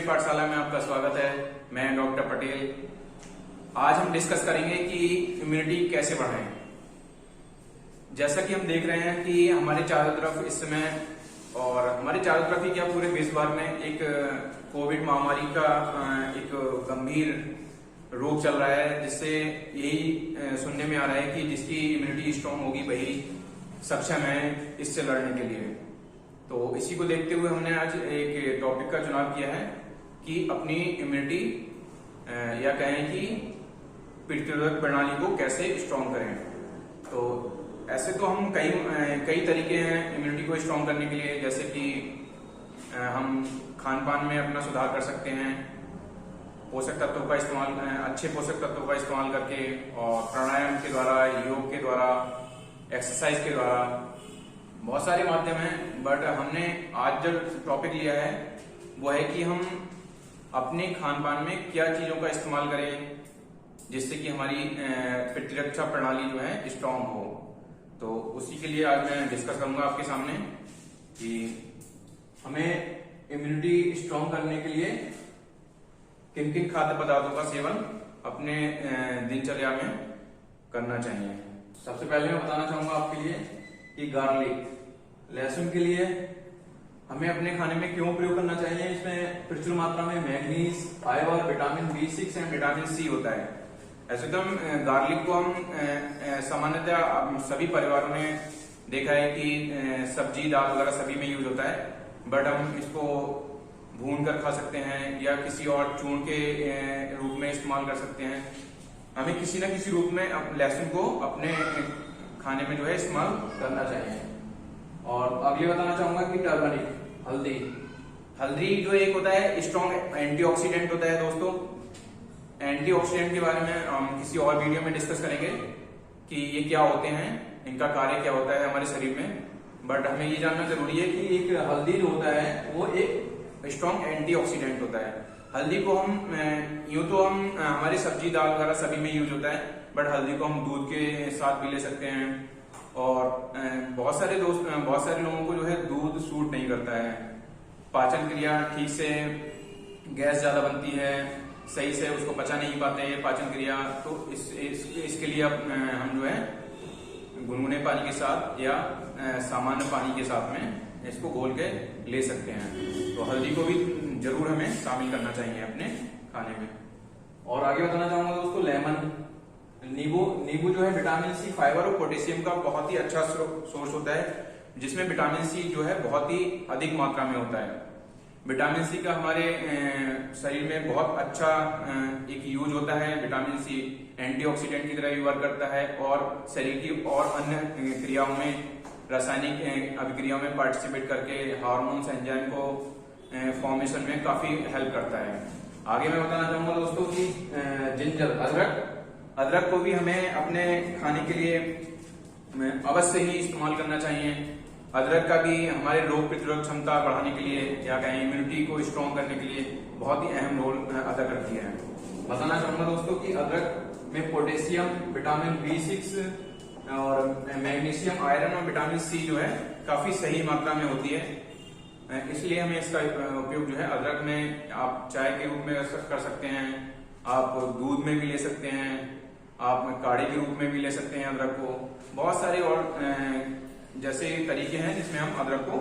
पाठशाला में आपका स्वागत है। मैं डॉक्टर पटेल। आज हम डिस्कस करेंगे कि इम्यूनिटी कैसे बढ़ाएं। जैसा कि हम देख रहे हैं कि हमारे चारों तरफ इस समय, और हमारे चारों तरफ ही क्या पूरे विश्व भर में एक कोविड महामारी का एक गंभीर रोग चल रहा है, जिससे यही सुनने में आ रहा है कि जिसकी इम्यूनिटी स्ट्रांग होगी वही सक्षम है इससे लड़ने के लिए। तो इसी को देखते हुए हमने आज एक टॉपिक का चुनाव किया है कि अपनी इम्यूनिटी या कहें कि प्रतिरोधक प्रणाली को कैसे स्ट्रांग करें। तो ऐसे तो हम कई तरीके हैं इम्यूनिटी को स्ट्रांग करने के लिए, जैसे कि हम खान पान में अपना सुधार कर सकते हैं, पोषक तत्वों का इस्तेमाल, अच्छे पोषक तत्वों का इस्तेमाल करके, और प्राणायाम के द्वारा, योग के द्वारा, एक्सरसाइज के द्वारा, बहुत सारे माध्यम हैं। बट हमने आज जो टॉपिक लिया है वो है कि हम अपने खान पान में क्या चीजों का इस्तेमाल करें जिससे कि हमारी प्रतिरक्षा प्रणाली जो है स्ट्रांग हो। तो उसी के लिए आज मैं डिस्कस करूंगा आपके सामने कि हमें इम्यूनिटी स्ट्रांग करने के लिए किन किन खाद्य पदार्थों का सेवन अपने दिनचर्या में करना चाहिए। सबसे पहले मैं बताना चाहूंगा आपके लिए कि गार्लिक, लहसुन के लिए हमें अपने खाने में क्यों प्रयोग करना चाहिए। इसमें प्रचुर मात्रा में manganese, fibre, vitamin B6 and vitamin C होता है। ऐसे तो हम गार्लिक को हम सामान्यतः सभी परिवारों ने देखा है कि सब्जी, दाल वगैरह सभी में यूज होता है, बट हम इसको भून कर खा सकते हैं या किसी और चूर्ण के रूप में इस्तेमाल कर सकते हैं। हमें किसी न किसी रूप में लहसुन को अपने खाने में जो है इस्तेमाल करना चाहिए। और अब ये बताना चाहूंगा कि टर्मरिक, हल्दी जो एक होता है स्ट्रॉन्ग एंटीऑक्सीडेंट होता है। दोस्तों, एंटीऑक्सीडेंट के बारे में हम किसी और वीडियो में डिस्कस करेंगे कि ये क्या होते हैं, इनका कार्य क्या होता है हमारे शरीर में। बट हमें ये जानना जरूरी है कि एक हल्दी जो होता है वो एक स्ट्रॉन्ग एंटीऑक्सीडेंट होता है। हल्दी को हम यूं तो हम हमारी सब्जी, दाल वगैरह सभी में यूज होता है, बट हल्दी को हम दूध के साथ भी ले सकते हैं। और बहुत सारे लोगों को जो है दूध सूट नहीं करता है, पाचन क्रिया ठीक से, गैस ज्यादा बनती है, सही से उसको पचा नहीं पाते हैं पाचन क्रिया। तो इसके लिए हम जो है गुनगुने पानी के साथ या सामान्य पानी के साथ में इसको घोल के ले सकते हैं। तो हल्दी को भी जरूर हमें शामिल करना चाहिए अपने खाने में। और आगे बताना चाहूंगा दोस्तों, लेमन, नींबू जो है विटामिन C, फाइबर और पोटेशियम का बहुत ही अच्छा सोर्स होता है, जिसमें विटामिन C जो है बहुत ही अधिक मात्रा में होता है। विटामिन C का हमारे शरीर में बहुत अच्छा एक यूज होता है। विटामिन C एंटीऑक्सीडेंट की तरह भी वर्क करता है और शरीर की और अन्य क्रियाओं में, रासायनिक अभिक्रियाओं में पार्टिसिपेट करके हार्मोन्स, एंजाइम को फॉर्मेशन में काफी हेल्प करता है। आगे मैं बताना चाहूंगा दोस्तों कि जिंजर, अदरक को भी हमें अपने खाने के लिए अवश्य ही इस्तेमाल करना चाहिए। अदरक का भी हमारे रोग प्रतिरोधक क्षमता बढ़ाने के लिए या कहें इम्यूनिटी को स्ट्रांग करने के लिए बहुत ही अहम रोल अदा करती है। बताना चाहूंगा दोस्तों कि अदरक में पोटेशियम, विटामिन B6 और मैग्नीशियम, आयरन और विटामिन C जो है काफी सही मात्रा में होती है। इसलिए हमें इसका उपयोग जो है अदरक में आप चाय के रूप में कर सकते हैं, आप दूध में भी ले सकते हैं, आप काढ़े के रूप में भी ले सकते हैं अदरक को। बहुत सारे और जैसे तरीके हैं जिसमें हम अदरक को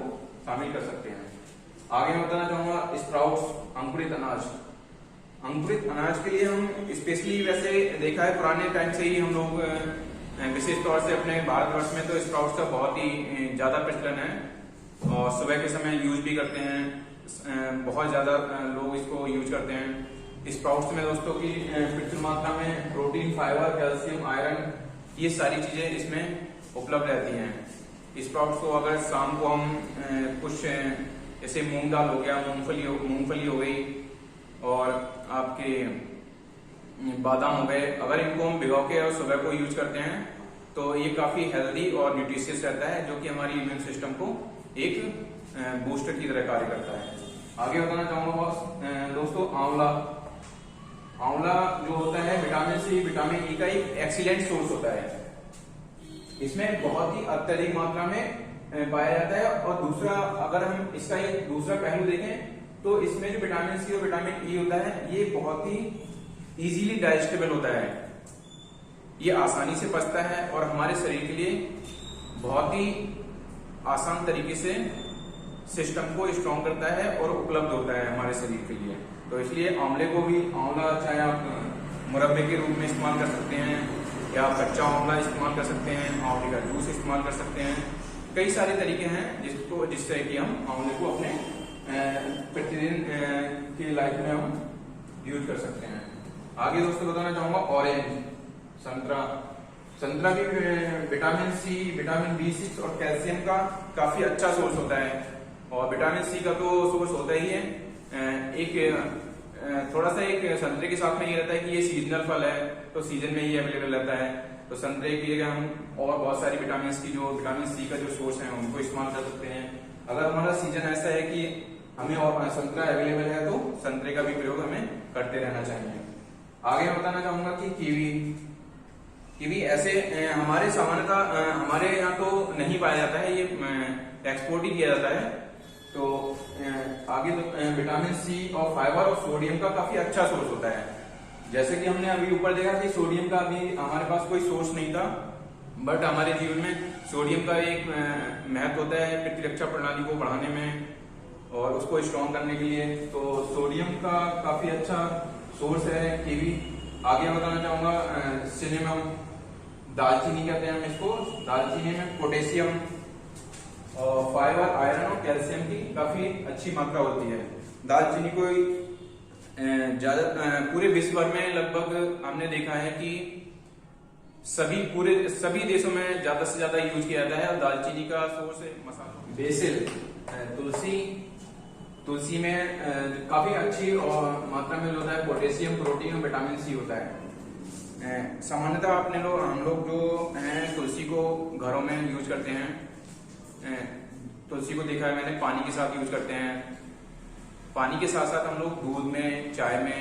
शामिल कर सकते हैं। आगे मैं बताना चाहूंगा स्प्राउट्स, अंकुरित अनाज। अंकुरित अनाज के लिए हम स्पेशली वैसे देखा है पुराने टाइम से ही हम लोग विशेष तौर से अपने भारतवर्ष में तो स्प्राउट्स का बहुत ही ज्यादा प्रचलन है और सुबह के समय यूज भी करते हैं। बहुत ज्यादा लोग इसको यूज करते हैं। स्प्राउट्स में दोस्तों की प्रचुर मात्रा में प्रोटीन, फाइबर, कैल्शियम, आयरन, ये सारी चीजें इसमें उपलब्ध रहती हैं। स्प्राउट्स को अगर शाम को हम कुछ जैसे मूंग दाल हो गया, मूंगफली हो गई और आपके बादाम हो गए, अगर इनको हम भिगो के और सुबह को यूज करते हैं तो ये काफी हेल्दी और न्यूट्रिशियस रहता है, जो कि हमारी इम्यून सिस्टम को एक बूस्टर की तरह कार्य करता है। आगे बताना चाहूंगा दोस्तों, आंवला जो होता है विटामिन C, विटामिन E का एक एक्सीलेंट सोर्स होता है। इसमें बहुत ही अत्यधिक मात्रा में पाया जाता है। और दूसरा, अगर हम इसका एक दूसरा पहलू देखें तो इसमें जो विटामिन सी और विटामिन ई होता है ये बहुत ही इजीली डाइजेस्टेबल होता है, ये आसानी से पचता है और हमारे शरीर के लिए बहुत ही आसान तरीके से सिस्टम को स्ट्रॉन्ग करता है और उपलब्ध होता है हमारे शरीर के लिए। तो इसलिए आंवले को भी, आंवला चाहे आप मुरब्बे के रूप में इस्तेमाल कर सकते हैं या कच्चा आंवला इस्तेमाल कर सकते हैं, आंवले का जूस इस्तेमाल कर सकते हैं। कई सारे तरीके हैं जिससे कि हम आंवले को अपने प्रतिदिन की लाइफ में हम यूज कर सकते हैं। आगे दोस्तों बताना चाहूंगा ऑरेंज, संतरा भी विटामिन सी, विटामिन B6 और कैल्शियम का काफी अच्छा सोर्स होता है। और विटामिन सी का तो सोर्स होता ही है, एक थोड़ा सा एक संतरे के साथ में ये रहता है कि ये सीजनल फल है, तो सीजन में ही अवेलेबल रहता है। तो संतरे की जगह हम और बहुत सारी विटामिन की जो विटामिन सी का जो सोर्स है उनको इस्तेमाल कर सकते हैं। अगर हमारा सीजन ऐसा है कि हमें और संतरा अवेलेबल है तो संतरे का भी प्रयोग हमें करते रहना चाहिए। आगे मैं बताना चाहूंगा कि कीवी ऐसे हमारे सामान्यतः हमारे यहाँ तो नहीं पाया जाता है, ये एक्सपोर्ट ही किया जाता है। तो आगे तो विटामिन सी और फाइबर और सोडियम का काफी अच्छा सोर्स होता है। जैसे कि हमने अभी ऊपर देखा कि सोडियम का अभी हमारे पास कोई सोर्स नहीं था, बट हमारे जीवन में सोडियम का एक महत्व होता है प्रतिरक्षा प्रणाली को बढ़ाने में और उसको स्ट्रॉन्ग करने के लिए। तो सोडियम का काफी अच्छा सोर्स है कीवी। आगे बताना चाहूंगा सिनेमम, दालचीनी कहते हैं हम इसको। दालचीनी में पोटेशियम और फाइबर, आयरन और कैल्शियम की काफी अच्छी मात्रा होती है। दालचीनी को ज्यादा पूरे विश्व भर में लगभग हमने देखा है कि सभी देशों में ज्यादा से ज्यादा यूज किया जाता है। और दालचीनी का सोर्स है मसाला। बेसिल, तुलसी में काफी अच्छी और मात्रा में होता है पोटेशियम, प्रोटीन और विटामिन सी होता है। सामान्यतः हम लोग जो हैं तुलसी को घरों में यूज करते हैं। तुलसी को देखा है मैंने पानी के साथ यूज करते हैं। पानी के साथ साथ हम लोग दूध में, चाय में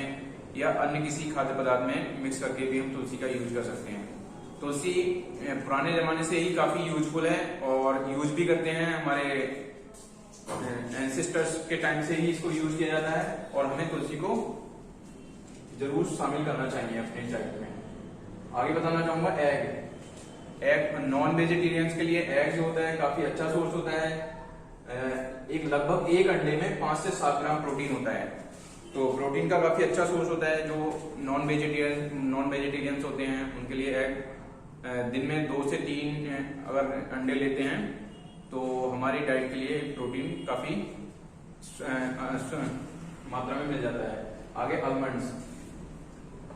या अन्य किसी खाद्य पदार्थ में मिक्स करके भी हम तुलसी का यूज कर सकते हैं। तुलसी पुराने जमाने से ही काफी यूजफुल है और यूज भी करते हैं। हमारे एंसेस्टर्स के टाइम से ही इसको यूज किया जाता है और हमें तुलसी को जरूर शामिल करना चाहिए अपने डाइट में। आगे बताना चाहूंगा एग नॉन वेजिटेरियंस के लिए एग जो होता है काफी अच्छा सोर्स होता है। लगभग एक अंडे में 5 से 7 ग्राम प्रोटीन होता है। तो प्रोटीन का काफी अच्छा सोर्स होता है। जो नॉन वेजिटेरियंस होते हैं उनके लिए एग दिन में 2 से 3 अगर अंडे लेते हैं तो हमारी डाइट के लिए प्रोटीन काफी मात्रा में मिल जाता है। आगे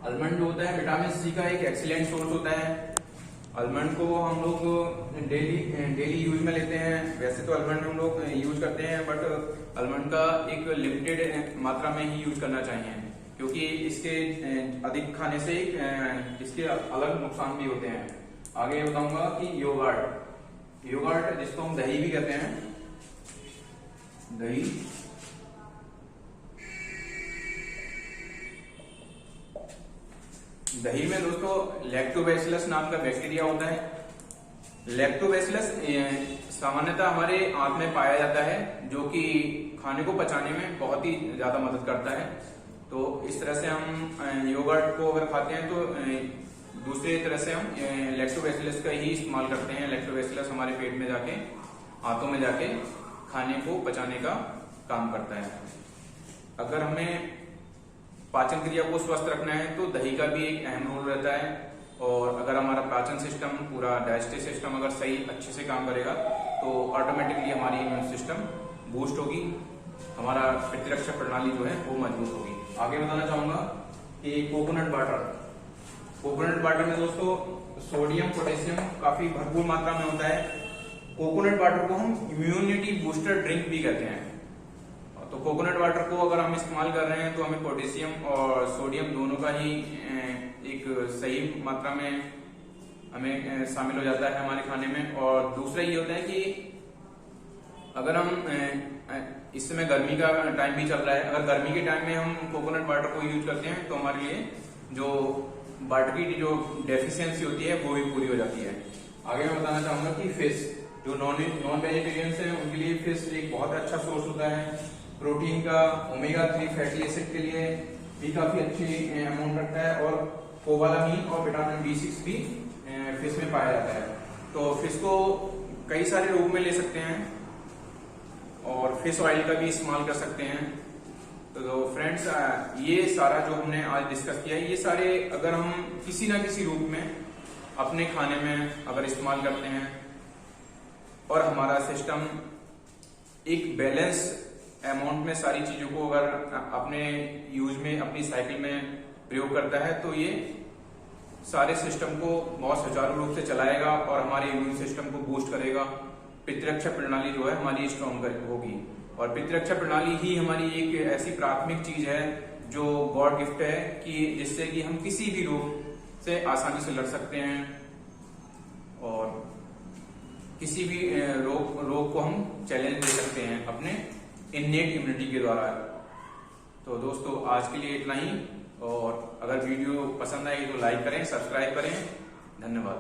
आलमंड जो होता है विटामिन सी का एक एक्सीलेंट सोर्स होता है। आलमंड को हम लोग डेली यूज में लेते हैं। वैसे तो आलमंड हम लोग यूज करते हैं, बट आलमंड का एक लिमिटेड मात्रा में ही यूज करना चाहिए, क्योंकि इसके अधिक खाने से इसके अलग नुकसान भी होते हैं। आगे बताऊंगा कि योगर्ट जिसको हम दही भी कहते हैं, दही में दोस्तों लैक्टोबैसिलस नाम का बैक्टीरिया होता है। लैक्टोबैसिलस सामान्यतः हमारे आंत में पाया जाता है, जो कि खाने को पचाने में बहुत ही ज्यादा मदद करता है। तो इस तरह से हम योगर्ट को अगर खाते हैं तो दूसरे तरह से हम लैक्टोबैसिलस का ही इस्तेमाल करते हैं। लैक्टोबैसिलस हमारे पेट में जाके, आंतों में जाके खाने को पचाने का काम करता है। अगर हमें पाचन क्रिया को स्वस्थ रखना है तो दही का भी एक अहम रोल रहता है। और अगर हमारा पाचन सिस्टम, पूरा डाइजेस्टिव सिस्टम अगर सही अच्छे से काम करेगा तो ऑटोमेटिकली हमारी इम्यून सिस्टम बूस्ट होगी, हमारा प्रतिरक्षा प्रणाली जो है वो मजबूत होगी। आगे बताना चाहूंगा कि कोकोनट वाटर में दोस्तों सोडियम, पोटेशियम काफी भरपूर मात्रा में होता है। कोकोनट वाटर को हम इम्यूनिटी बूस्टर ड्रिंक भी कहते हैं। तो कोकोनट वाटर को अगर हम इस्तेमाल कर रहे हैं तो हमें पोटेशियम और सोडियम दोनों का ही एक सही मात्रा में हमें शामिल हो जाता है हमारे खाने में। और दूसरा ये होता है कि अगर हम इस समय गर्मी का टाइम भी चल रहा है, अगर गर्मी के टाइम में हम कोकोनट वाटर को यूज करते हैं तो हमारे लिए जो वाटर की जो डेफिशिएंसी होती है वो भी पूरी हो जाती है। आगे मैं बताना चाहूंगा कि फिश, जो नॉन वेजिटेरियंस है उनके लिए फिश एक बहुत अच्छा सोर्स होता है। प्रोटीन का, ओमेगा 3 फैटी एसिड के लिए भी काफी अच्छी अमाउंट रखता है, और कोबालामीन और विटामिन B6 भी फिश में पाया जाता है। तो फिश को कई सारे रूप में ले सकते हैं और फिश ऑयल का भी इस्तेमाल कर सकते हैं। तो फ्रेंड्स, ये सारा जो हमने आज डिस्कस किया है, ये सारे अगर हम किसी ना किसी रूप में अपने खाने में अगर इस्तेमाल करते हैं और हमारा सिस्टम एक बैलेंस अमाउंट में सारी चीजों को अगर अपने यूज में, अपनी साइकिल में प्रयोग करता है, तो ये सारे सिस्टम को बहुत सुचारू रूप से चलाएगा और हमारे इम्यून सिस्टम को बूस्ट करेगा। प्रतिरक्षा प्रणाली जो है हमारी स्ट्रॉन्ग होगी, और प्रतिरक्षा प्रणाली ही हमारी एक ऐसी प्राथमिक चीज है जो गॉड गिफ्ट है कि जिससे कि हम किसी भी रोग से आसानी से लड़ सकते हैं और किसी भी रोग को हम चैलेंज दे सकते हैं अपने इननेट इम्यूनिटी के द्वारा। तो दोस्तों, आज के लिए इतना ही, और अगर वीडियो पसंद आई तो लाइक करें, सब्सक्राइब करें। धन्यवाद।